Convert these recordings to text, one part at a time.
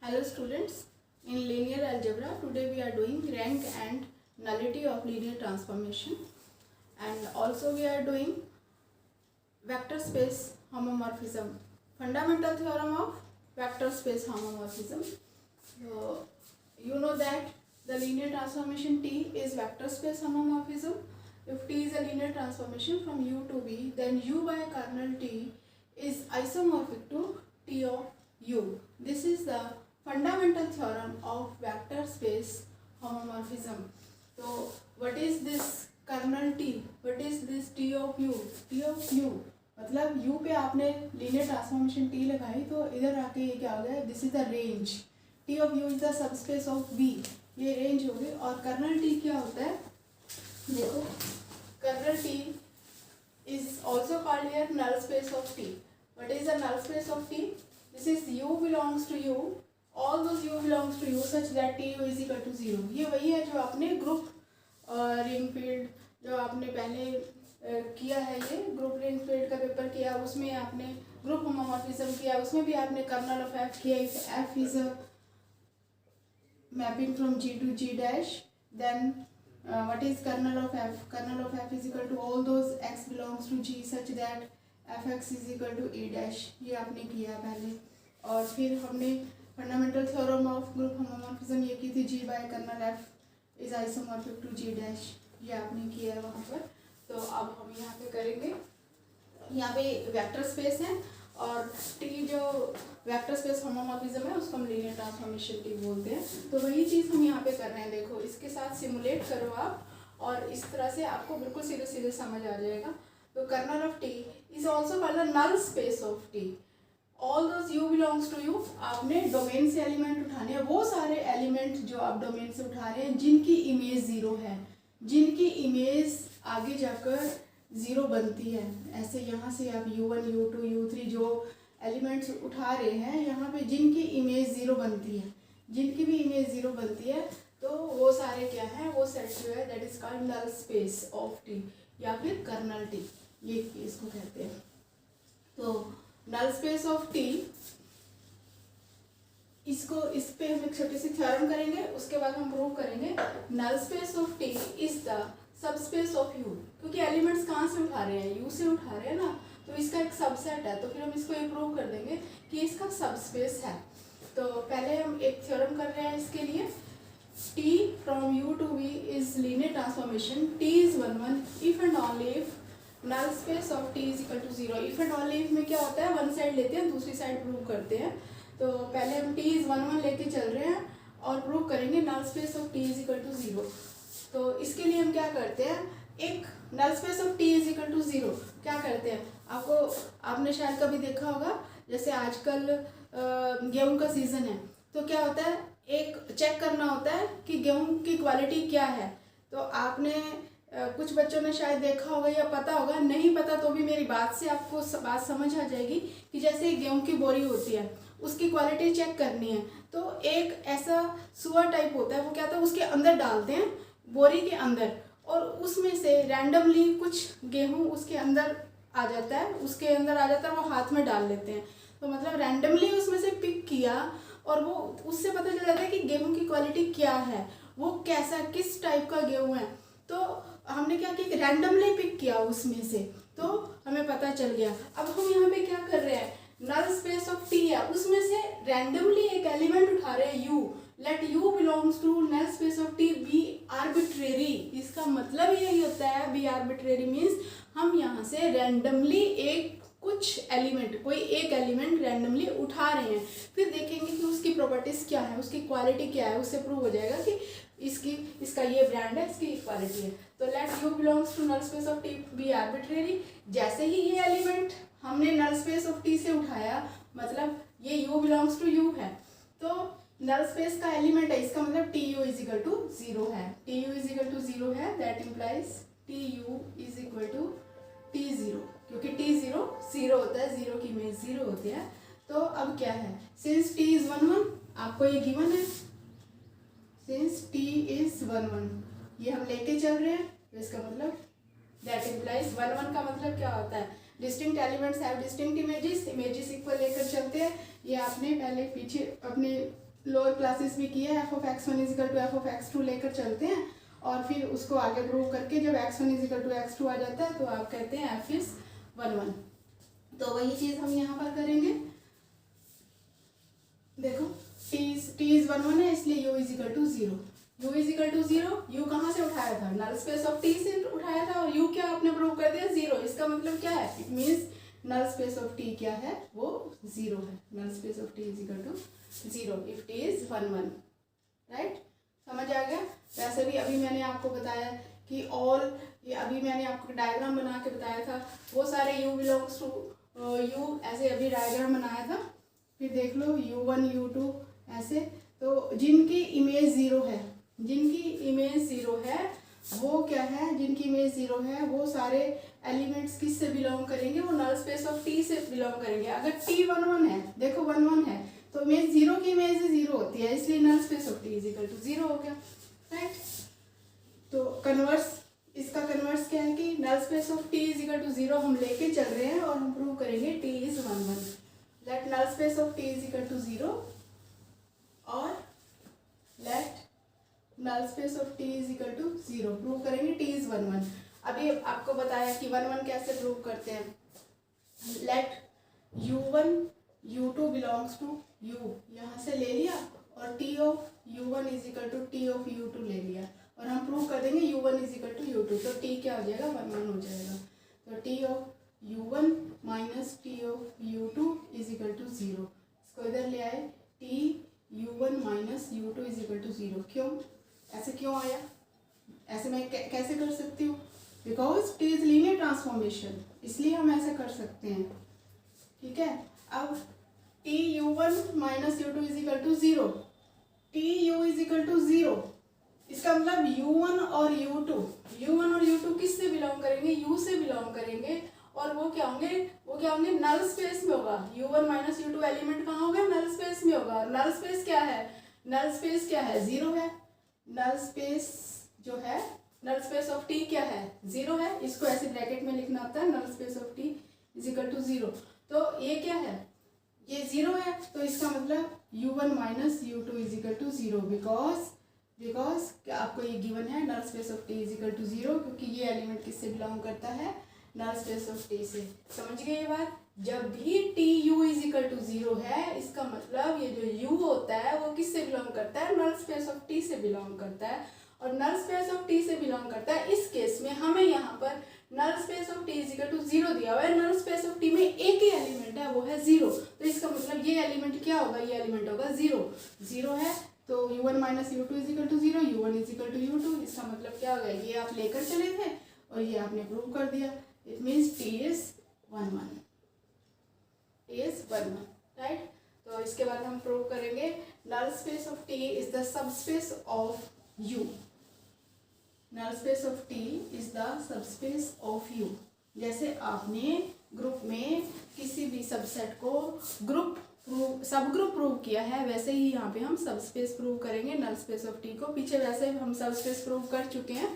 Hello students, in linear algebra today we are doing rank and nullity of linear transformation, and also we are doing vector space homomorphism, fundamental theorem of vector space homomorphism. So you know that the linear transformation T is vector space homomorphism. If T is a linear transformation from U to V, then U by kernel T is isomorphic to T of U. This is the fundamental theorem of vector space homomorphism. So what is this kernel T? What is this T of U? T of U मतलब U पे आपने linear transformation T लगाई तो इधर आके ये क्या हो गया? This is the range. T of U is the subspace of V. ये रेंज होगी. और कर्नल T क्या होता है? देखो, colonel T is also called here null space of T. What is the null space of T? This is U belongs to U. All those U belongs to U such that TU is equal to 0. ये वही है जो आपने group ring field जो आपने पहले किया है, ये ग्रुप रिंग फील्ड का पेपर किया, उसमें आपने ग्रुप होमोमॉर्फिज्म किया, उसमें भी आपने कर्नल ऑफ एफ किया. If F is a mapping from G to G dash, then what is kernel of f? Kernel of f is equal to all those x belongs to G such that fx is equal to E dash. ये आपने किया पहले. और फिर हमने fundamental theorem of group homomorphism ये की थी, G by kernel f is isomorphic to G dash. ये आपने किया है वहाँ पर. तो अब हम यहाँ पे करेंगे. यहाँ पे वेक्टर स्पेस है और T जो वेक्टर स्पेस होमोमॉर्फिज्म है उसको हम लीनियर ट्रांसफॉर्मेशन T बोलते हैं. तो वही चीज़ हम यहाँ पे कर रहे हैं. देखो, इसके साथ सिमुलेट करो आप और इस तरह से आपको बिल्कुल सीधे सीधे समझ आ जाएगा. तो kernel of T is also called the null space of T. All those U belongs to U. आपने डोमेन से एलिमेंट उठाने हैं, वो सारे एलिमेंट जो आप डोमेन से उठा रहे हैं जिनकी इमेज ज़ीरो है, जिनकी इमेज आगे जाकर ज़ीरो बनती है. ऐसे यहाँ से आप U1 U2 U3 जो एलिमेंट्स उठा रहे हैं, यहाँ पे जिनकी इमेज ज़ीरो बनती है, जिनकी भी इमेज ज़ीरो बनती है, तो वो सारे क्या है, वो सेट जो है that is called null space of T या फिर कर्नल T, ये इसको कहते हैं. तो नल स्पेस ऑफ T, इसको इस पे हम एक छोटी सी थ्योरम करेंगे, उसके बाद हम प्रूव करेंगे. Null space of T is the subspace of U. क्योंकि एलिमेंट्स कहाँ से उठा रहे हैं? U से उठा रहे हैं ना, तो इसका एक सबसेट है. तो फिर हम इसको ये प्रूव कर देंगे कि इसका सबस्पेस है. तो पहले हम एक थ्योरम कर रहे हैं इसके लिए. T from U to V is linear transformation. T is 1 if and only if null space of T is equal to 0. If and only if में क्या होता है, वन साइड लेते हैं, दूसरी साइड प्रूव करते हैं. तो पहले हम T इज 1 लेके चल रहे हैं और प्रूव करेंगे null space of T is equal to 0. तो इसके लिए हम क्या करते हैं, एक null space of T is equal to 0 क्या करते हैं, आपने शायद कभी देखा होगा, जैसे आजकल गेहूं का सीज़न है, तो क्या होता है, एक चेक करना होता है कि गेहूं की क्वालिटी क्या है. तो आपने कुछ बच्चों ने शायद देखा होगा या पता होगा, नहीं पता तो भी मेरी बात से आपको बात समझ आ जाएगी कि जैसे गेहूं की बोरी होती है, उसकी क्वालिटी चेक करनी है, तो एक ऐसा सुआ टाइप होता है, वो क्या होता है, उसके अंदर डालते हैं, बोरी के अंदर, और उसमें से रैंडमली कुछ गेहूं उसके अंदर आ जाता है, वो हाथ में डाल लेते हैं. तो मतलब रैंडमली उसमें से पिक किया और वो उससे पता चल जाता है कि गेहूं की क्वालिटी क्या है, वो कैसा किस टाइप का गेहूं है. तो हमने क्या किया, रैंडमली पिक किया उसमें से, तो हमें पता चल गया. अब हम यहाँ पे क्या कर रहे हैं, नल स्पेस ऑफ T है, उसमें से रैंडमली एक एलिमेंट उठा रहे हैं U. Let U belongs to null space of T be arbitrary. इसका मतलब यही होता है, बी आर्बिट्रेरी मीन्स हम यहाँ से रैंडमली कोई एक एलिमेंट रैंडमली उठा रहे हैं. फिर देखेंगे कि उसकी प्रॉपर्टीज क्या है, उसकी क्वालिटी क्या है, उससे प्रूव हो जाएगा कि इसका ये ब्रांड है, इसकी क्वालिटी है. तो let U belongs to null space of T be arbitrary. जैसे ही ये एलिमेंट हमने नल स्पेस ऑफ T से उठाया, मतलब ये U बिलोंग्स टू U है, तो नल स्पेस का एलिमेंट है, इसका मतलब TU इज इक्वल टू 0 है. TU इज इक्वल टू 0 है, that implies TU is equal to T0, क्योंकि T0 0 होता है, 0 की इमेज 0 होती है. तो अब क्या है, सिंस T इज 1 आपको ये गिवन है, सिंस T इज 1 ये हम लेके चल रहे हैं, तो इसका मतलब दैट इम्प्लाइज 1 का मतलब क्या होता है, distinct elements have distinct images equal लेकर चलते हैं. ये आपने पहले पीछे अपने लोअर क्लासेस में किया है, F of X one is equal to F of X two लेकर चलते हैं और फिर उसको आगे प्रूव करके जब X one is equal to X two आ जाता है तो आप कहते हैं एफ इज 1 1। तो वही चीज़ हम यहाँ पर करेंगे। देखो टी इज 1 1 है, इसलिए U is equal to 0। U is equal to 0, U कहाँ से उठाया था? नल स्पेस ऑफ टी से उठाया था और यू क्या आपने प्रूव कर दिया? 0। इसका मतलब क्या है? It means null space of T क्या है? वो 0 है। Null space of T is equal to 0 if T is 1 1। Right, समझ आ गया? वैसे भी अभी मैंने आपको बताया कि ऑल, ये अभी मैंने आपको डायग्राम बना के बताया था, वो सारे यू बिलोंग्स टू यू, ऐसे अभी डायग्राम बनाया था। फिर देख लो u1 u2 ऐसे। तो जिनकी इमेज 0 है, जिनकी इमेज 0 है वो क्या है? जिनकी इमेज 0 है वो सारे एलिमेंट्स किस से बिलोंग करेंगे? वो नल स्पेस ऑफ टी से बिलोंग करेंगे। अगर टी 1 1 है, देखो 1 1 है तो इमेज 0 की इमेज 0 होती है, इसलिए null space of T is equal to 0 हो गया। राइट, तो कन्वर्स, इसका कन्वर्स क्या है कि null space of T is equal to 0 हम लेके चल रहे हैं और हम प्रूव करेंगे T is 1 1। Let null space of T is equal to 0 और let null space of T is equal to 0 prove करेंगे टी इज 1 1। अभी आपको बताया कि 1 1 कैसे प्रूव करते हैं। Late u1 u2 belongs to u, यहाँ से ले लिया और T of u1 is equal to T of u2 ले लिया और हम प्रूव कर देंगे u1 इजिकल टू u2। तो टी क्या हो जाएगा? 1 1 हो जाएगा। तो T of u1 minus T of u2 is equal to 0। इसको इधर ले आए, T u1 minus u2 is equal to 0। क्यों ऐसे क्यों आया? ऐसे मैं कैसे कर सकती हूँ? Because T is linear transformation, इसलिए हम ऐसे कर सकते हैं। ठीक है, अब T u1 minus u2 is equal to 0, T u is equal to 0, इसका मतलब u1 और u2 किस से बिलोंग करेंगे? u से बिलोंग करेंगे और वो क्या होंगे? नल स्पेस में होगा। u1 माइनस u2 एलिमेंट कहाँ होगा? नल स्पेस में होगा। नल स्पेस क्या है? 0 है। नल स्पेस जो है, नल स्पेस ऑफ टी क्या है? 0 है। इसको ऐसे ब्रैकेट में लिखना होता है, null space of T is equal to 0। तो ये क्या है? ये 0 है, तो इसका मतलब u1 minus u2 is equal to 0 because आपको ये गिवन है null space of T is equal to 0, क्योंकि ये एलिमेंट किससे बिलोंग करता है? नल स्पेस ऑफ टी से। समझ गए ये बात? जब भी टी यू इजिकल टू 0 है, इसका मतलब ये जो u होता है वो किससे बिलोंग करता है? नल स्पेस ऑफ टी से बिलोंग करता है। और नल स्पेस ऑफ टी से बिलोंग करता है, इस केस में हमें यहाँ पर null space of T is equal to 0 दिया हुआ है। नल स्पेस ऑफ टी में एक ही एलिमेंट है, वो है 0। तो इसका मतलब ये एलिमेंट क्या होगा? ये एलिमेंट होगा 0 है। तो u1 minus u2 is equal to 0, u1 is equal to u2। इसका मतलब क्या होगा? ये आप लेकर चले थे और ये आपने प्रूव कर दिया। It means T is 1 1। Right, तो इसके बाद हम प्रूव करेंगे null space of T is the subspace of u। Null space of T is the subspace of u। जैसे आपने ग्रुप में किसी भी सबसेट को सब ग्रुप प्रूव किया है, वैसे ही यहाँ पे हम सबस्पेस प्रूव करेंगे नल स्पेस ऑफ टी को। पीछे वैसे हम सबस्पेस प्रूव कर चुके हैं,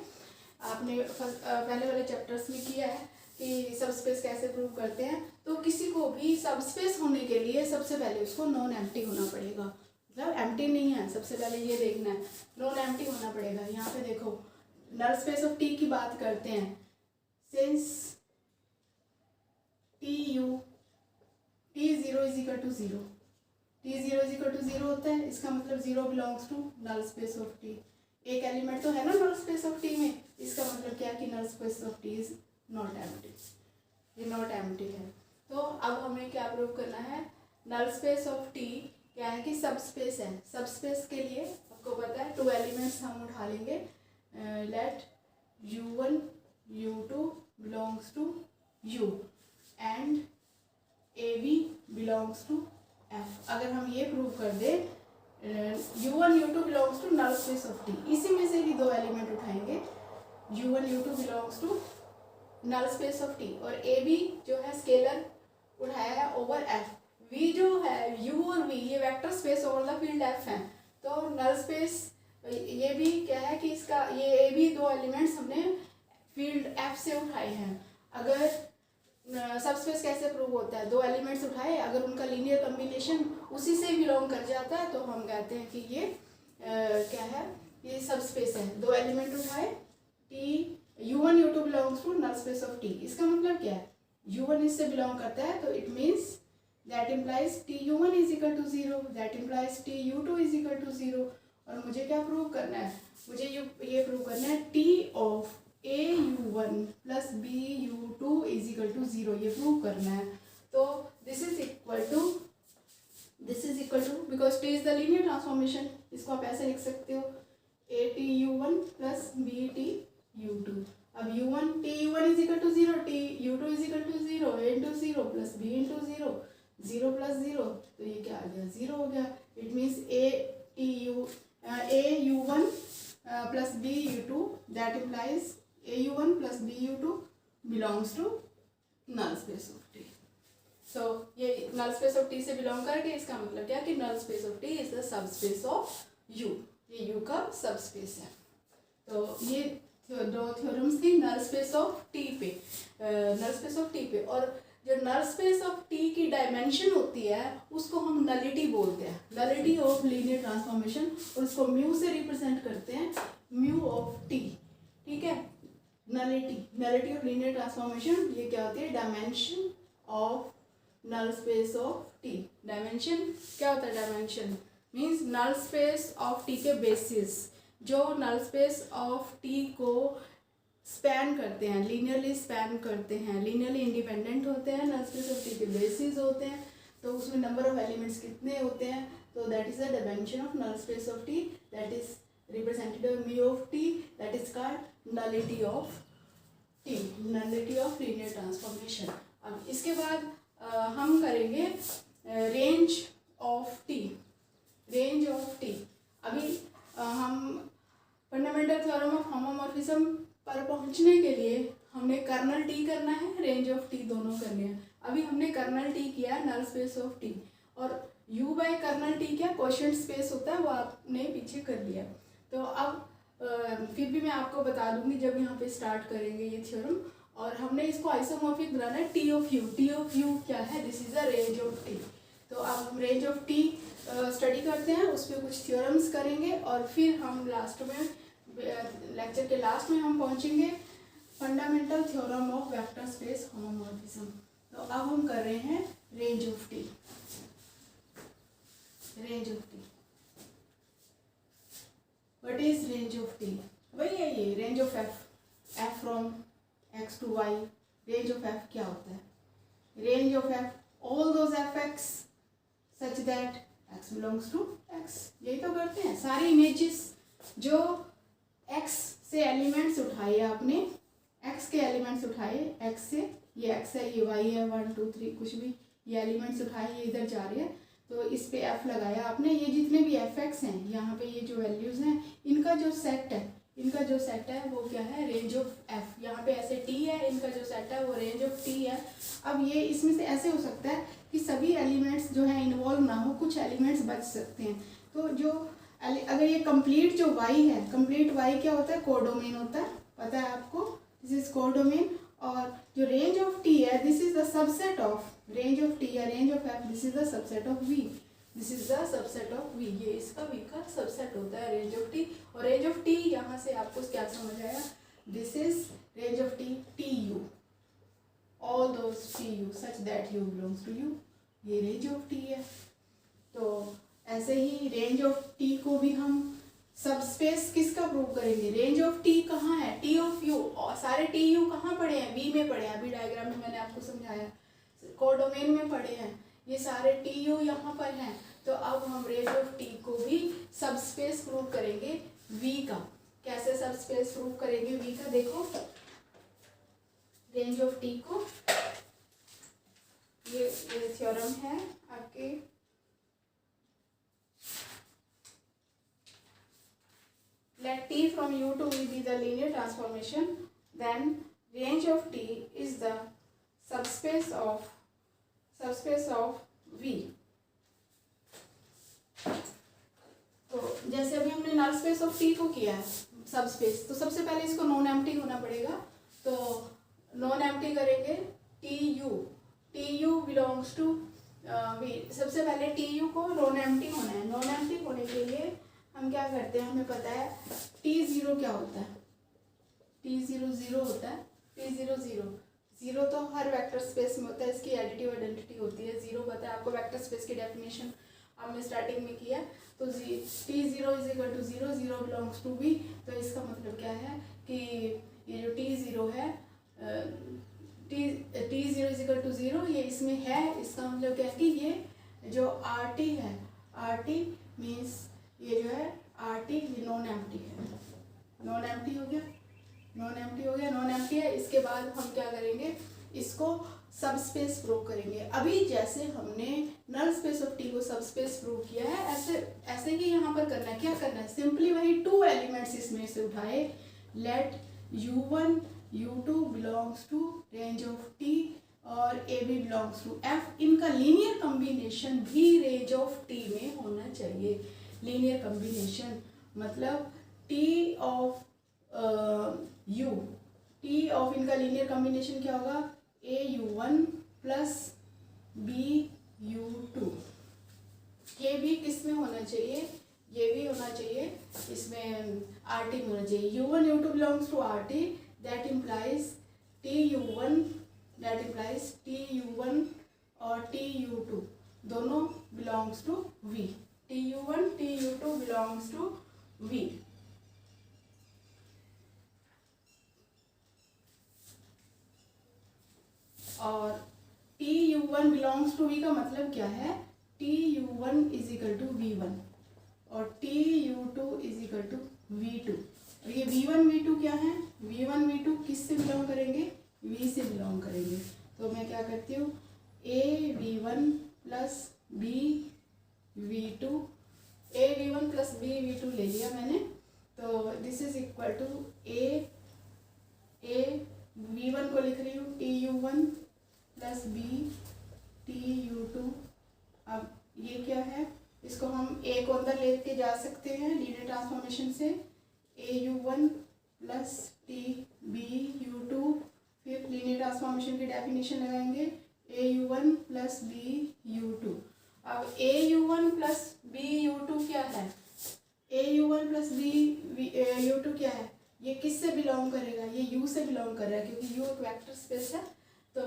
आपने पहले वाले चैप्टर्स में किया है कि सबस्पेस कैसे प्रूव करते हैं। तो किसी को भी सबस्पेस होने के लिए सबसे पहले उसको नॉन एम्प्टी होना पड़ेगा। मतलब एम्प्टी नहीं है, सबसे पहले ये देखना है, नॉन एम्प्टी होना पड़ेगा। यहाँ पे देखो नल स्पेस ऑफ टी की बात करते हैं। Since T 0 is equal to 0, T 0 is equal to 0 होता है, इसका मतलब 0 belongs to null space of T. एक एलिमेंट तो है ना नल स्पेस ऑफ टी में, इसका मतलब क्या कि null space of T is not empty, ये नॉट एम्प्टी है। तो अब हमें क्या प्रूव करना है? नल स्पेस ऑफ टी क्या है कि सबस्पेस है। सबस्पेस के लिए आपको पता है 2 एलिमेंट्स हम उठा लेंगे। Let u1 u2 belongs to u and ab belongs to f। अगर हम ये प्रूव कर दे u1 u2 belongs to null space of T, इसी में से भी 2 एलिमेंट उठाएंगे। u1 u2 belongs to null space of T और ए बी जो है स्केलर उठाया है ओवर एफ। वी जो है यू और वी ये vector space over the field F है। तो नल स्पेस ये भी क्या है कि इसका ये ए बी 2 एलिमेंट्स हमने फील्ड एफ से उठाए हैं। अगर सबस्पेस कैसे प्रूव होता है, दो एलिमेंट्स उठाए, अगर उनका लीनियर कॉम्बिनेशन उसी से बिलोंग कर जाता है तो हम कहते हैं कि ये क्या है, ये सबस्पेस है। दो एलिमेंट उठाए, T u1 u2 belongs to null space of T. इसका मतलब क्या है, u1 इससे बिलोंग करता है तो it means that implies tu1 is equal to 0, that implies tu2 is equal to 0। और मुझे क्या प्रूव करना है, मुझे ये प्रूव करना है t of au1 plus bu2 is equal to 0, ये प्रूव करना है। तो this is equal to because t is the linear transformation, इसको आप ऐसे लिख सकते हो ATU1 प्लस BTU2। अब u1 TU1 is equal to 0, TU2 is equal to 0, A into 0 plus B into 0, 0 plus 0, तो ये क्या आ गया, 0 हो गया। It means AU1 plus BU2, that implies AU1 plus BU2 belongs to null space of T. So ये null space of T से belong करके इसका मतलब क्या कि null space of T is the subspace of you, ये you का सब स्पेस है। तो ये दो थ्योरम्स थी नल स्पेस ऑफ टी पे, नल स्पेस ऑफ टी पे। और जो नल स्पेस ऑफ टी की डायमेंशन होती है उसको हम नलिटी बोलते हैं, नलिटी ऑफ लीनियर ट्रांसफॉर्मेशन, और उसको म्यू से रिप्रेजेंट करते हैं, म्यू ऑफ टी। ठीक है, नलिटी ऑफ लीनियर ट्रांसफॉर्मेशन ये क्या होती है, dimension of null space of T. Dimension क्या होता है, dimension means null space of T के बेसिस, जो नल स्पेस ऑफ टी को स्पैन करते हैं, लीनियरली स्पैन करते हैं, लीनियरली इंडिपेंडेंट होते हैं, नल स्पेस ऑफ टी के बेसिस होते हैं। तो उसमें नंबर ऑफ एलिमेंट्स कितने होते हैं, तो that is the dimension of null space of T, that is represented by mu of T, that is called nullity of T, nullity of linear transformation. अब इसके बाद हम करेंगे range of T, range of T. अभी हम fundamental theorem of homomorphism पर पहुंचने के लिए हमने कर्नल टी करना है, रेंज ऑफ टी दोनों करने हैं। अभी हमने कर्नल टी किया नल स्पेस ऑफ टी, और u बाय कर्नल टी क्या क्वोशिएंट स्पेस होता है वो आपने पीछे कर लिया। तो अब फिर भी मैं आपको बता दूंगी जब यहाँ पे स्टार्ट करेंगे ये थ्योरम। और हमने इसको आइसोमॉर्फिक बनाना है टी ऑफ यू क्या है, this is the range of T. तो अब हम रेंज ऑफ टी स्टडी करते हैं, उस पर कुछ थ्योरम्स करेंगे, और फिर हम लास्ट में लेक्चर के लास्ट में हम पहुंचेंगे fundamental theorem of vector space homomorphism. तो अब हम कर रहे हैं range of T, range of T. What is range of T, वही है ये range of F from X to Y. Range of F क्या होता है, range of F all those F X such that X belongs to X. यही तो करते हैं, सारी इमेजेस जो एक्स से एलिमेंट्स उठाए आपने, एक्स के एलिमेंट्स उठाए, एक्स से ये एक्स है, ये वाई है, 1 2 3 कुछ भी, ये एलिमेंट्स उठाए, ये इधर जा रहे हैं, तो इस पे एफ लगाया आपने। ये जितने भी एफ एक्स हैं यहाँ पे, ये जो वैल्यूज़ हैं, इनका जो सेट है, इनका जो सेट है वो क्या है, रेंज ऑफ एफ। यहाँ पे ऐसे टी है, इनका जो सेट है वो रेंज ऑफ टी है। अब ये इसमें से ऐसे हो सकता है कि सभी एलिमेंट्स जो है इन्वॉल्व ना हो, कुछ एलिमेंट्स बच सकते हैं। तो जो अगर ये कंप्लीट जो वाई है, कंप्लीट वाई क्या होता है, कोडोमेन होता है, पता है आपको, दिस इज कोडोमेन। और जो रेंज ऑफ टी है, this is the subset of range of T या range of F, this is the subset of V, this is the subset of V. ये इसका वी का सबसेट होता है range of T. और range of T यहाँ से आपको क्या समझ आया, this is range of T, T U, all those T U such that U belongs to U, ये रेंज ऑफ टी है। तो ऐसे ही रेंज ऑफ टी को भी हम सब स्पेस किसका प्रूव करेंगे, रेंज ऑफ टी कहाँ है, टी ऑफ यू। और सारे टी यू कहाँ पड़े हैं, वी में पड़े हैं, अभी डायग्राम में मैंने आपको समझाया, कोडोमेन में पड़े हैं, ये सारे टी यू यहाँ पर हैं। तो अब हम रेंज ऑफ टी को भी सब स्पेस प्रूव करेंगे वी का। कैसे सब स्पेस प्रूव करेंगे वी का, देखो रेंज ऑफ टी को, ये थ्योरम है आपके, let t from u to v be the linear transformation, then range of t is the subspace of v। तो जैसे अभी हमने नल स्पेस ऑफ टी को किया है सबस्पेस, तो सबसे पहले इसको नॉन एम्प्टी होना पड़ेगा। तो नॉन एम्प्टी करेंगे T U belongs to V. सबसे पहले टी यू को नॉन एम्प्टी होना है। नॉन एम्प्टी होने के लिए हम क्या करते हैं, हमें पता है टी ज़ीरो क्या होता है, टी ज़ीरो ज़ीरो होता है, टी ज़ीरो ज़ीरो। ज़ीरो तो हर वेक्टर स्पेस में होता है, इसकी एडिटिव आइडेंटिटी होती है। ज़ीरो पता है आपको, वेक्टर स्पेस की डेफिनेशन आपने स्टार्टिंग में किया। तो T zero is equal to zero, zero belongs to V. तो इसका मतलब क्या है कि ये जो टी ज़ीरो है, T zero is equal to zero, ये इसमें है। इसका मतलब क्या है कि ये जो आर टी है, आर टी मीन्स ये जो है आर टी, ये नॉन एम्प्टी है। नॉन एम्प्टी हो गया, नॉन एम्प्टी हो गया, नॉन एम्प्टी है। इसके बाद हम क्या करेंगे, इसको सब स्पेस प्रूव करेंगे। अभी जैसे हमने नल स्पेस ऑफ टी को सब स्पेस प्रूव किया है, ऐसे ही यहाँ पर करना है। क्या करना है, सिंपली वही टू एलिमेंट्स इसमें से उठाए। Let u1 u2 belongs to range of T और ab बिलोंग्स टू f। इनका लीनियर कॉम्बिनेशन भी रेंज ऑफ टी में होना चाहिए। लीनियर कॉम्बिनेशन मतलब T of u, T of इनका लीनियर कॉम्बिनेशन क्या होगा, au1 प्लस bu2। ये भी किस में होना चाहिए, ये भी होना चाहिए इसमें आर टी में होना चाहिए। u1 u2 belongs to R T, that implies tu1, that implies tu1 और tu2 दोनों belongs to v। tu1 tu2 belongs to v। और tu1 बिलोंग्स टू v का मतलब क्या है, tu1 is equal to v1 और tu2 is equal to v2। और ये v1 v2 क्या है, v1 v2 किस से बिलोंग करेंगे, v से बिलोंग करेंगे। तो मैं क्या करती हूँ, a v1 plus b v2, a v1 plus b v2 ले लिया मैंने। तो this is equal to a v1 को लिख रही हूँ tu1 प्लस b tu2। अब ये क्या है, इसको हम a को अंदर लेके जा सकते हैं लीनियर ट्रांसफॉर्मेशन से। au1 प्लस tbu2, फिर लीनियर ट्रांसफॉर्मेशन की डेफिनेशन लगाएंगे au1 प्लस bu2। अब au1 प्लस bu2 क्या है, au1 प्लस bu2 क्या है, ये किस से बिलोंग करेगा, ये u से बिलोंग कर रहा है क्योंकि u एक वेक्टर स्पेस है। तो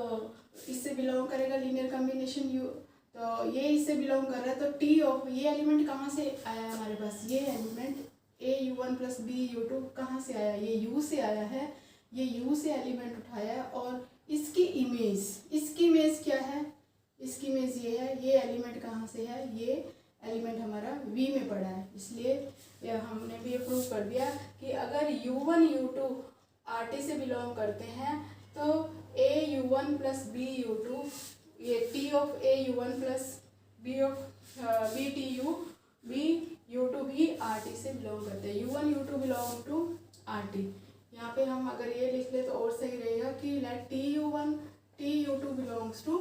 इससे बिलोंग करेगा लीनियर कॉम्बिनेशन u। तो ये इससे बिलोंग कर रहा है। तो टी ऑफ ये एलिमेंट कहाँ से आया हमारे पास, ये एलिमेंट au1 प्लस bu2 कहाँ से आया, ये u से आया है। ये u से एलिमेंट उठाया और इसकी इमेज क्या है, इसकी इमेज ये है। ये एलिमेंट कहाँ से है, ये एलिमेंट हमारा v में पड़ा है। इसलिए हमने भी प्रूव कर दिया कि अगर u1 u2 rt से बिलोंग करते हैं तो au1 प्लस bu2, ये t of au1 plus b of btu bu2 भी rt से बिलोंग करते हैं। u1 u2 belong to rt। यहाँ पे हम अगर ये लिख ले तो और सही रहेगा कि late tu1 tu2 belongs to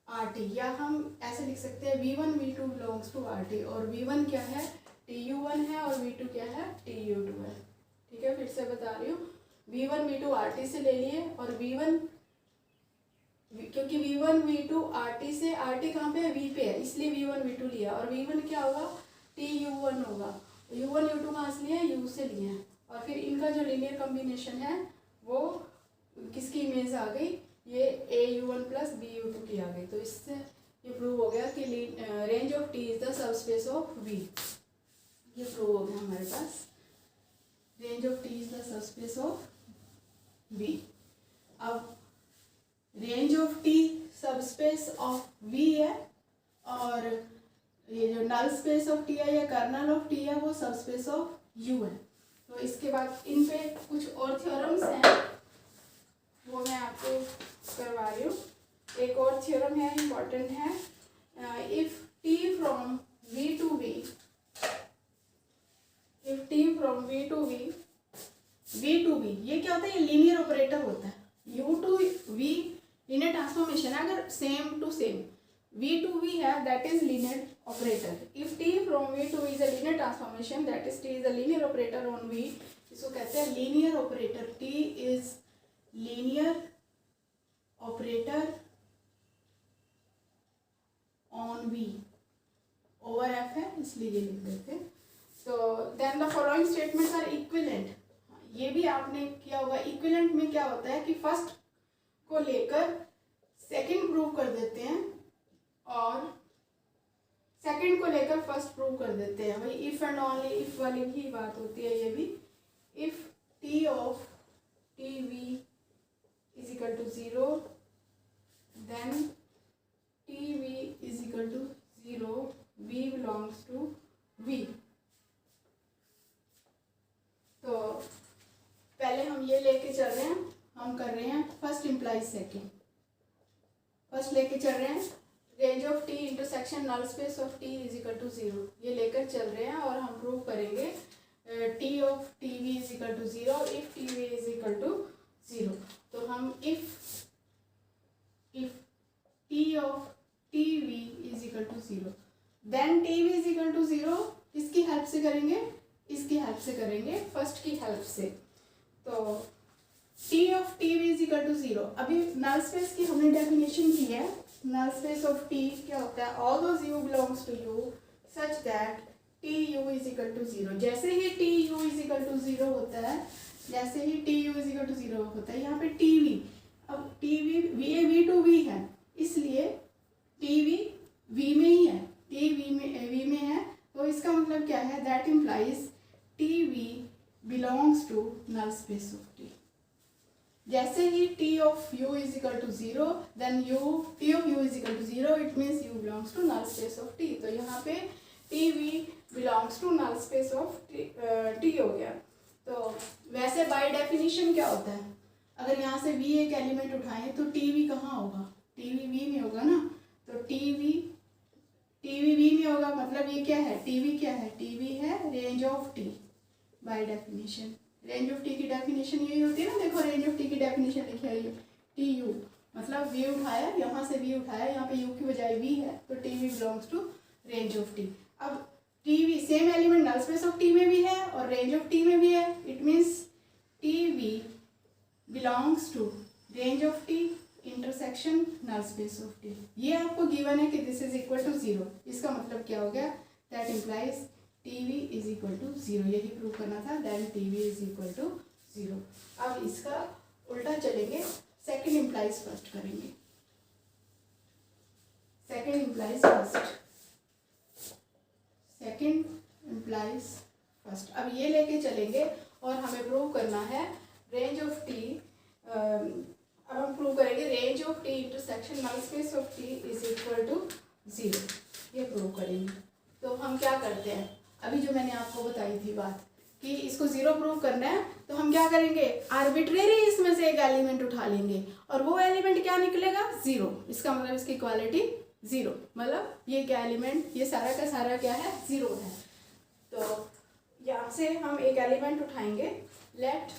rt, या हम ऐसे लिख सकते हैं v1 v2 belongs to rt। और v1 क्या है, tu1 है और v2 क्या है, tu2 है। ठीक है, फिर से बता रही हूँ, v1 v2 rt से ले लिए और v1 क्योंकि v1 v2 rt से, rt कहाँ पे है, v पे है, इसलिए v1 v2 लिया। और v1 क्या होगा, tu1 होगा। u1 u2 कहाँ से लिया, u से लिया है। और फिर इनका जो लीनियर कॉम्बिनेशन है वो किसकी इमेज आ गई, ये au1 प्लस bu2 की आ गई। तो इससे ये प्रूव हो गया कि range of T is the subspace of v। ये प्रूव हो गया हमारे पास, range of T is the subspace of v। अब range of T subspace of v है और ये जो नल स्पेस ऑफ टी है या कर्नल ऑफ टी है वो सबस्पेस ऑफ u है। तो इसके बाद इन पे कुछ और थ्योरम्स हैं वो मैं आपको करवा रही हूँ। एक और थ्योरम है, इम्पॉर्टेंट है, if t from v to v, if t from v to v, ये क्या होता है, ये लीनियर ऑपरेटर होता है। u to v linear transformation है, अगर same to same v to v है, that is linear operator. If t from v to v is a linear transformation, that is t is a linear operator on v, इसको कहते हैं linear operator। t is linear operator on V over F है इसलिए ये लिख देते। तो then the following statements are equivalent, ये भी आपने किया होगा। इक्विवेलेंट में क्या होता है कि फर्स्ट को लेकर सेकंड प्रूव कर देते हैं और सेकंड को लेकर फर्स्ट प्रूव कर देते हैं। भाई इफ एंड ओनली इफ वाली भी बात होती है ये भी। If T of T V is equal to 0 then T V is equal to 0 V belongs to V. तो पहले हम ये लेके चल रहे हैं, हम कर रहे हैं फर्स्ट इम्प्लाइज सेकंड। फर्स्ट लेके चल रहे हैं range of T intersection null space of T is equal to 0, ये लेकर चल रहे हैं और हम प्रूव करेंगे T of T V is equal to 0 if T V is equal to 0। तो हम if T of T V is equal to 0 then T V is equal to 0 किसकी हेल्प से करेंगे, इसकी हेल्प से करेंगे, फर्स्ट की हेल्प से। तो T of T V is equal to 0, अभी नल स्पेस की हमने डेफिनेशन की है। नल स्पेस ऑफ टी क्या होता है, all those U belongs to U such that T U is equal to 0। जैसे ही T U is equal to 0 होता है, जैसे ही T U is equal to 0 होता है, यहाँ पे टी वी, अब T V V to V है इसलिए टी वी वी में ही है, टी वी में है। तो इसका मतलब क्या है, that implies T V belongs to null space of T. जैसे ही T of U is equal to 0 then T of U is equal to 0 it means U belongs to null space of T. तो यहाँ पे T V belongs to null space of T हो गया। तो वैसे by definition क्या होता है, अगर यहाँ से वी एक एलिमेंट उठाएं तो टी वी कहाँ होगा, टी वी में होगा ना। तो टी वी में होगा, मतलब ये क्या है, टी वी क्या है, टी वी है range of T by definition. Range of T की डेफिनेशन यही होती है ना, देखो रेंज ऑफ टी की डेफिनेशन लिखी है टी यू, मतलब वी उठाया, यहाँ से वी उठाया, यहाँ पे यू की बजाय वी है, तो T V belongs to range of T. अब T V same element null space of T में भी है और रेंज ऑफ टी में भी है, it means T V belongs to range of T intersection null space of T. ये आपको गिवन है कि दिस इज इक्वल टू 0, इसका मतलब क्या हो गया, that implies T V is equal to 0, यही प्रूव करना था, then T V is equal to 0। अब इसका उल्टा चलेंगे, सेकंड इम्प्लाइज फर्स्ट करेंगे, second implies first, second implies first. अब ये लेके चलेंगे और हमें प्रूव करना है रेंज ऑफ टी। अब हम प्रूव करेंगे range of T intersection null space of T is equal to 0, ये प्रूव करेंगे। तो हम क्या करते हैं, अभी जो मैंने आपको बताई थी बात कि इसको 0 प्रूव करना है, तो हम क्या करेंगे, आर्बिट्रेरी इसमें से एक एलिमेंट उठा लेंगे और वो एलिमेंट क्या निकलेगा, 0। इसका मतलब इसकी इक्वालिटी 0, मतलब ये क्या एलिमेंट, ये सारा का सारा क्या है, 0 है। तो यहाँ से हम एक एलिमेंट उठाएंगे, let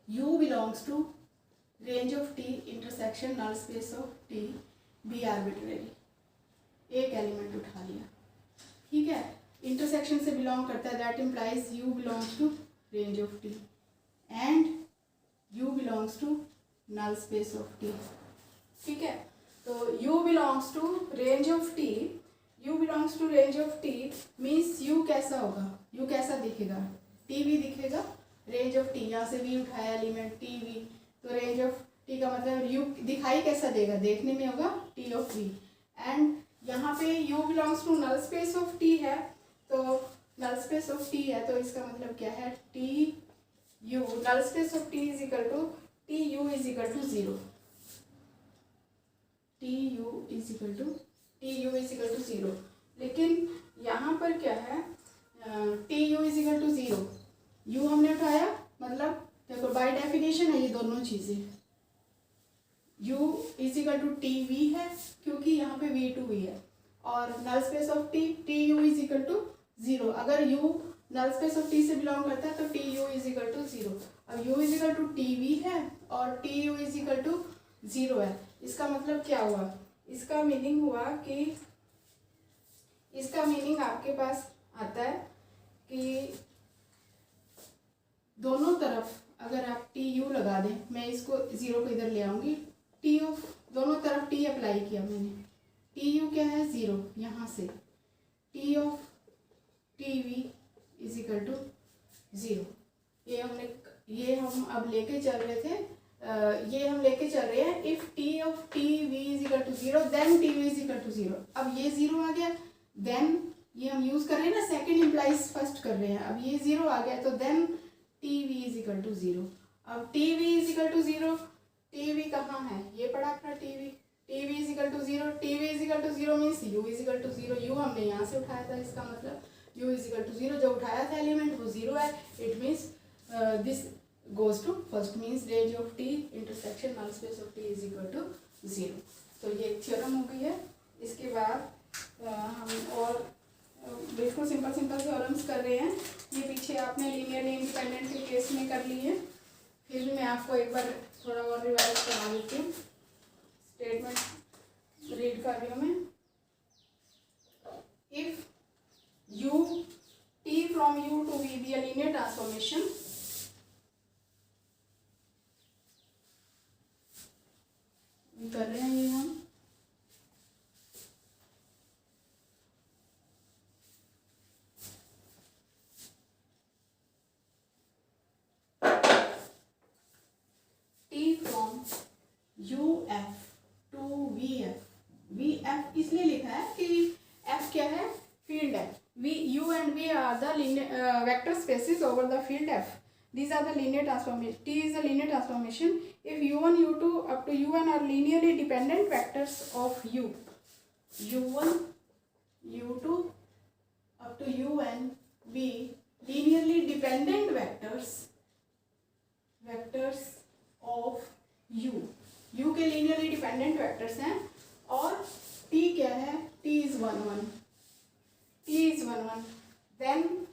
u belongs to range of T intersection null space of T be arbitrary, एक एलिमेंट उठा लिया, ठीक है, इंटरसेक्शन से बिलोंग करता है, that implies u belongs to range of T and u belongs to null space of T, ठीक है। तो u belongs to range of T, u belongs to range of T means u कैसा होगा, u कैसा दिखेगा, T V दिखेगा, range of T, यहाँ से v उठाया एलिमेंट टी वी, तो रेंज ऑफ टी का मतलब u दिखाई कैसा देगा, देखने में होगा टी ऑफ v। एंड यहाँ पे u belongs to null space of T है, तो नल स्पेस ऑफ टी है, तो इसका मतलब क्या है, T U null space of T is equal to T U is equal to 0, T U is equal to 0। लेकिन यहाँ पर क्या है, T U is equal to 0, U हमने उठाया, मतलब देखो बाय डेफिनेशन है ये दोनों चीज़ें, u is equal to T V है क्योंकि यहाँ पे v टू वी है, और null space of T T U is equal to 0। अगर u null space of T से बिलोंग करता है तो T U is equal to 0। अब u is equal to T V है और T U is equal to 0 है। इसका मतलब क्या हुआ, इसका मीनिंग हुआ कि इसका मीनिंग आपके पास आता है कि दोनों तरफ अगर आप टी यू लगा दें, मैं इसको 0 को इधर ले आऊँगी, टी ऑफ, दोनों तरफ टी अप्लाई किया मैंने, टी यू क्या है 0, यहाँ से T of T V is equal to 0। ये हम अब लेके चल रहे थे, ये हम लेके चल रहे हैं if T of T V is equal to 0 then T V is equal to 0। अब ये 0 आ गया, देन ये हम यूज कर रहे हैं ना, सेकंड इम्प्लाइज फर्स्ट कर रहे हैं, अब ये 0 आ गया तो then T V is equal to 0। अब T V is equal to 0, T V कहाँ है, ये पढ़ा अपना T V is equal to 0, T V is equal to 0 means U is equal to 0। U हमने यहाँ से उठाया था, इसका मतलब यू इज इक्वल टू 0, जो उठाया था एलिमेंट वो 0 है, it means this goes to first means range of t intersection null space of t is equal to 0। तो ये एक थ्योरम हो गई है। इसके बाद हम और बिल्कुल सिंपल थ्योरम्स कर रहे हैं। ये पीछे आपने लीनियरली इंडिपेंडेंट के केस में कर लिए, फिर भी मैं आपको एक बार थोड़ा और रिवाइज करा देती हूँ। स्टेटमेंट रीड कर रही हूँ मैं। If u t from u to v be a linear transformation, कर रहे हैं ये हम, t from u f to v f। v f इसलिए लिखा है कि f क्या है, फील्ड है। v u and v are the linear vector spaces over the field f। These are the linear transformation. T is a linear transformation if u1 u2 up to un are linearly dependent vectors of u। u1 u2 up to un be linearly dependent vectors of u। u के linearly dependent vectors हैं, और t क्या है, t is 1 1, t is 1 1, then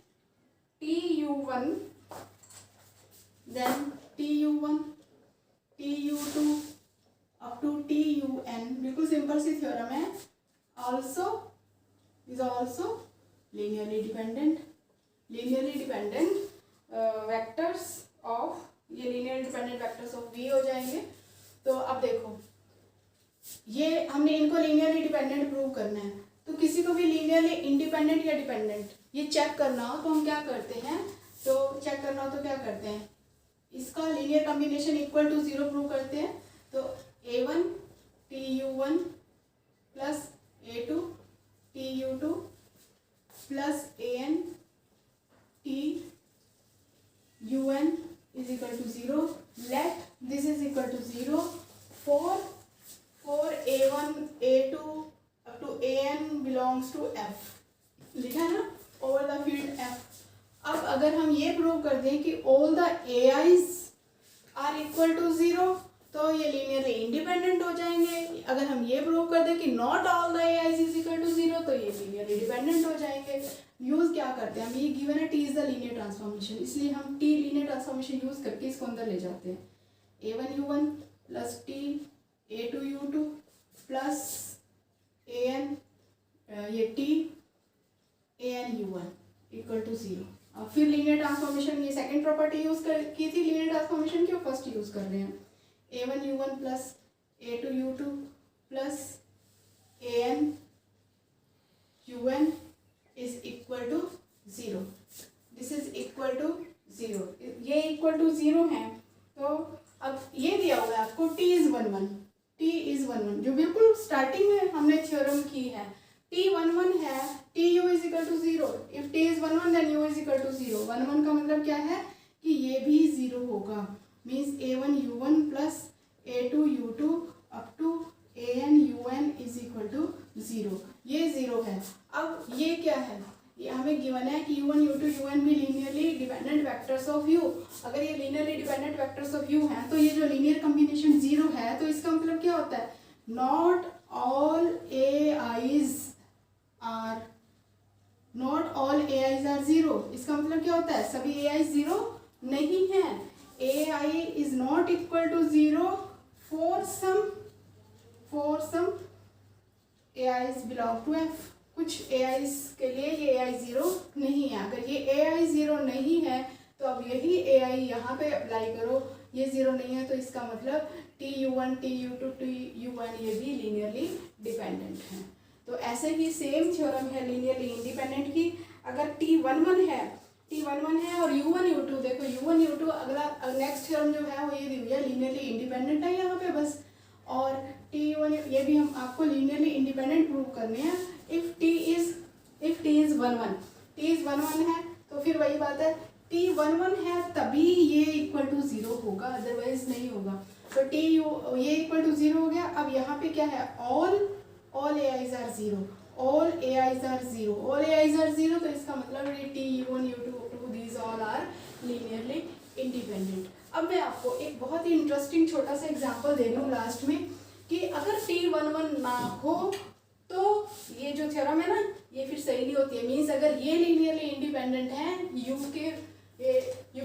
tu1, then tu1 tu2 up to tun, बिल्कुल simple सी theorem है। also is also linearly dependent vectors of, ये linearly dependent vectors of v हो जाएंगे। तो अब देखो, ये हमने इनको linearly dependent प्रूव करना है, तो किसी को भी linearly independent या dependent ये चेक करना हो तो हम क्या करते हैं, तो चेक करना हो तो क्या करते हैं, इसका linear combination equal to 0 prove करते हैं। तो a1 tu1 plus a2 tu2 plus an tun is equal to 0। let this is equal to 0 for a1 a2 up to an belongs to f, लिखा है ना, over the field f। अब अगर हम ये प्रूव कर दें कि all the ai's are equal to 0 तो ये लीनियरली इंडिपेंडेंट हो जाएंगे। अगर हम ये प्रूव कर दें कि not all the ai's is equal to 0 तो ये लीनियरली डिपेंडेंट हो जाएंगे। यूज क्या करते हैं हम, ये गिवन है t is the linear transformation, इसलिए हम t लीनियर ट्रांसफॉर्मेशन यूज करके इसको अंदर ले जाते हैं। a1 u1 plus t a2 u2 plus an ये t an u1 equal to 0। अब फिर लीनियर ट्रांसफॉर्मेशन, ये सेकंड प्रॉपर्टी यूज की थी लीनियर ट्रांसफॉर्मेशन की, फर्स्ट यूज कर रहे हैं। a1 u1 plus a2 u2 plus an un is equal to 0। This is equal to 0, ये इक्वल टू 0 है। तो अब ये दिया हुआ है आपको t इज 1 1, t इज 1 1, जो बिल्कुल स्टार्टिंग में हमने थ्योरम की है। t 1 1 है, tu is equal to 0, if t is 1 1 then u is equal to 0। 1 1 का मतलब क्या है कि ये भी 0 होगा, means a1 u1 plus a2 u2 up to an un is equal to 0, ये 0 है। अब ये क्या है, ये हमें गिवन है कि u1 u2 un भी linearly dependent vectors of u। अगर ये linearly dependent vectors of u हैं तो ये जो लीनियर कॉम्बिनेशन 0 है, तो इसका मतलब क्या होता है, नॉट ऑल ai's आर 0। इसका मतलब क्या होता है, सभी ai 0 नहीं है। ai is not equal to 0 for some ai's belong to f। कुछ ai's के लिए ये ai 0 नहीं है। अगर ये ai 0 नहीं है तो अब यही ai यहाँ पे अप्लाई करो, ये 0 नहीं है, तो इसका मतलब TU1 TU2 TU1 ये भी लीनियरली डिपेंडेंट हैं। तो ऐसे ही सेम थ्योरम है लीनियरली इंडिपेंडेंट की। अगर T11 है और U1 U2, देखो U1 U2 अगला नेक्स्ट थ्योरम जो है वो ये दी हुई है, लीनियरली इंडिपेंडेंट है यहाँ पे बस। और T1 ये भी हम आपको लीनियरली इंडिपेंडेंट प्रूव करने हैं। इफ T इज 1 है तो फिर वही बात है, T11 है तभी ये इक्वल टू 0 होगा, अदरवाइज नहीं होगा। तो ये इक्वल टू 0 हो गया। अब यहाँ पे क्या है, all AIs are 0, all AIs are 0, तो इसका मतलब ये TU1 U2 these all are linearly independent. अब मैं आपको एक बहुत ही इंटरेस्टिंग छोटा सा एग्जांपल दे रही हूँ लास्ट में, कि अगर T11 ना हो तो ये जो थ्योरम है ना ये फिर सही नहीं होती है। मीन्स अगर ये लीनियरली इंडिपेंडेंट है यू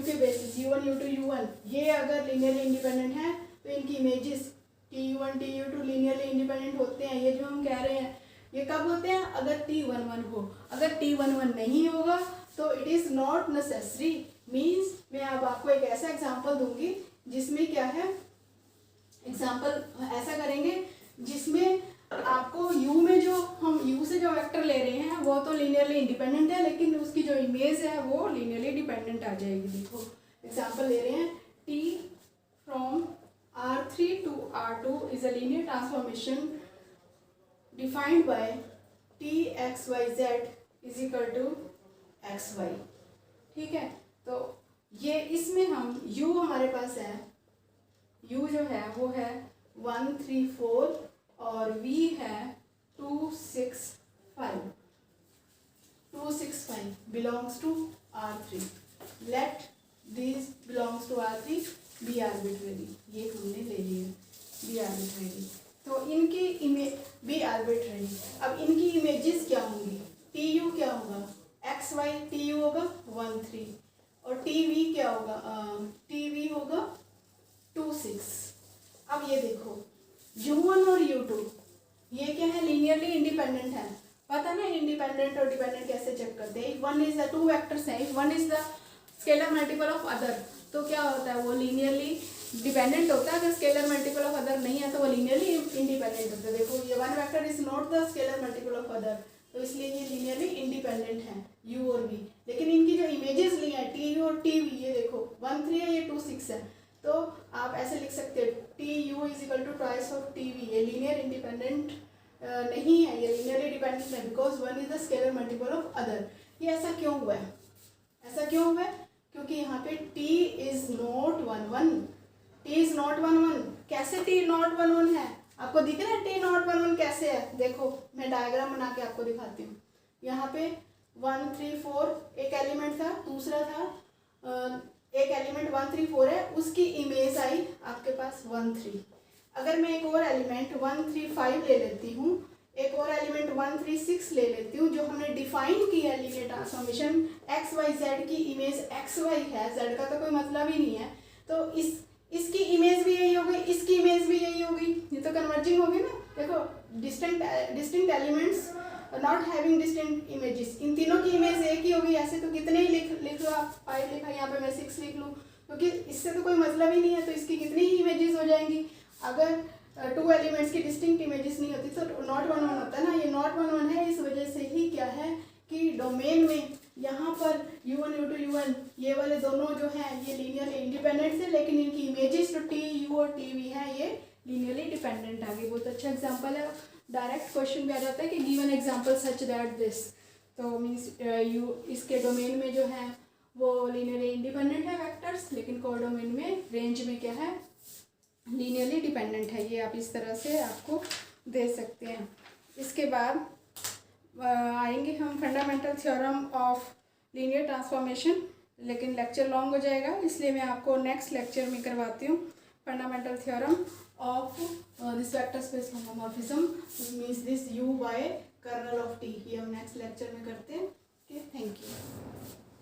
के बेसिस U1 U2 U1 ये अगर लीनियरली इंडिपेंडेंट है तो इनकी images TU1 TU2 linearly independent होते हैं। ये जो हम कह रहे हैं ये कब होते हैं, अगर T11 हो। अगर T11 नहीं होगा तो it is not necessary. Means मैं अब आपको एक ऐसा एग्जांपल दूंगी जिसमें क्या है, एग्जांपल ऐसा करेंगे जिसमें आपको U में जो हम U से जो वेक्टर ले रहे हैं वो तो लीनियरली इंडिपेंडेंट है, लेकिन उसकी जो इमेज है वो लीनियरली डिपेंडेंट आ जाएगी। देखो एग्जांपल ले रहे हैं, T from R3 to R2 is a linear transformation defined by TXYZ is equal to XY। ठीक है, तो ये इसमें हम U हमारे पास है, U जो है वो है 1 3 4 और V है 2 6 5 belongs to R3। Let these belongs to R3 be arbitrary। ये हमने ले लिया be arbitrary। तो इनकी इमेज be arbitrary। अब इनकी इमेजेस क्या होंगी, TU क्या होगा XY, TU होगा 1 3 और TV क्या होगा, TV होगा 2 6। अब ये देखो U1 और U2 ये क्या है, लीनियरली इंडिपेंडेंट है। पता ना इंडिपेंडेंट और डिपेंडेंट कैसे चेक करते हैं। One is the two vectors हैं, if one is the scalar multiple of other तो क्या होता है, वो लीनियरली डिपेंडेंट होता है। अगर स्केलर मल्टीपल ऑफ अदर नहीं है तो वो लीनियरली इंडिपेंडेंट होता है। देखो ये one vector is not the scalar multiple of other, तो इसलिए ये लीनियरली इंडिपेंडेंट है U और V। लेकिन इनकी जो इमेजेस ली हैं TU और TV, ये देखो 1 3 है, ये 2 6 है, तो आप ऐसे लिख सकते हो TU is equal to twice of TV। ये लीनियर इंडिपेंडेंट नहीं है, ये लीनियरली डिपेंडेंट है because one is the scalar multiple of other. ये ऐसा क्यों हुआ है, ऐसा क्यों हुआ है, क्योंकि यहाँ पे T is not 1 1। T is not 1 1। कैसे T नॉट 1 1 है, आपको दिख रहा है T नॉट 1 1 कैसे है। देखो मैं डायग्राम बना के आपको दिखाती हूँ। यहाँ पे 1 3 4 एक एलिमेंट था, दूसरा था एक एलिमेंट 1 3 4 है, उसकी इमेज आई आपके पास 1 3। अगर मैं एक और एलिमेंट 1 3 5 ले लेती हूँ, एक और एलिमेंट 1 3 6 ले लेती हूँ, जो हमने डिफाइन की है लीनियर ट्रांसफॉर्मेशन XYZ की इमेज XY है, Z का तो कोई मतलब ही नहीं है, तो इसकी इमेज भी यही होगी, इसकी इमेज भी यही होगी, ये तो कन्वर्जिंग होगी ना। देखो distinct elements not having distinct images, इन तीनों की इमेज एक ही होगी। ऐसे तो कितने ही लिख लो आप, 5 लिखा, यहाँ पे मैं 6 लिख लूँ, क्योंकि इससे तो कोई मतलब ही नहीं है, तो इसकी कितनी ही इमेजेस हो जाएंगी। अगर 2 एलिमेंट्स की डिस्टिंक्ट इमेजेस नहीं होती तो नॉट 1 1 होता है ना, ये नॉट 1 1 है। इस वजह से ही क्या है कि डोमेन में यहाँ पर U1 U2 U1 ये वाले दोनों जो हैं ये लीनियरली इंडिपेंडेंट है, लेकिन इनकी इमेजेस जो TU और TV हैं ये लीनियरली डिपेंडेंट आ गई। बहुत अच्छा एग्जांपल है, डायरेक्ट क्वेश्चन भी आ जाता है कि given example such that this, तो मीन्स इसके डोमेन में जो है वो लीनियरली इंडिपेंडेंट है वेक्टर्स, लेकिन कोडोमेन में रेंज में क्या है, लीनियरली डिपेंडेंट है। ये आप इस तरह से आपको दे सकते हैं। इसके बाद आएंगे हम fundamental theorem of linear transformation, लेकिन लेक्चर लॉन्ग हो जाएगा, इसलिए मैं आपको नेक्स्ट लेक्चर में करवाती हूँ fundamental theorem of this vector space homomorphism, means this U by kernel of T। ये हम नेक्स्ट लेक्चर में करते हैं। Okay, thank you.